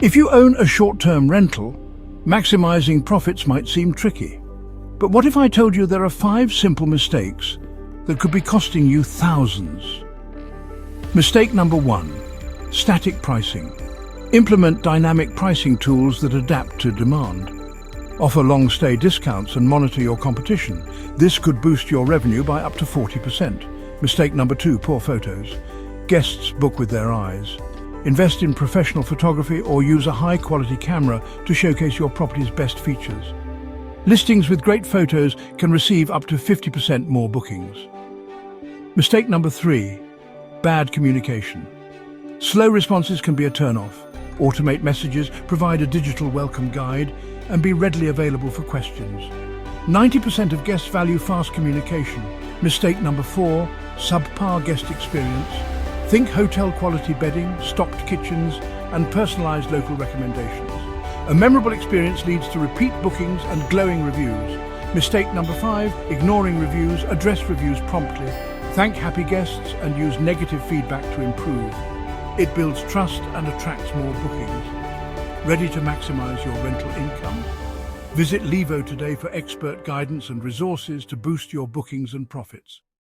If you own a short-term rental, maximizing profits might seem tricky. But what if I told you there are 5 simple mistakes that could be costing you thousands? Mistake number 1, static pricing. Implement dynamic pricing tools that adapt to demand. Offer long-stay discounts and monitor your competition. This could boost your revenue by up to 40%. Mistake number 2, poor photos. Guests book with their eyes. Invest in professional photography or use a high-quality camera to showcase your property's best features. Listings with great photos can receive up to 50% more bookings. Mistake number 3, bad communication. Slow responses can be a turn-off. Automate messages, provide a digital welcome guide, and be readily available for questions. 90% of guests value fast communication. Mistake number 4, subpar guest experience. Think hotel-quality bedding, stocked kitchens, and personalized local recommendations. A memorable experience leads to repeat bookings and glowing reviews. Mistake number 5, ignoring reviews. Address reviews promptly. Thank happy guests and use negative feedback to improve. It builds trust and attracts more bookings. Ready to maximize your rental income? Visit Llivo today for expert guidance and resources to boost your bookings and profits.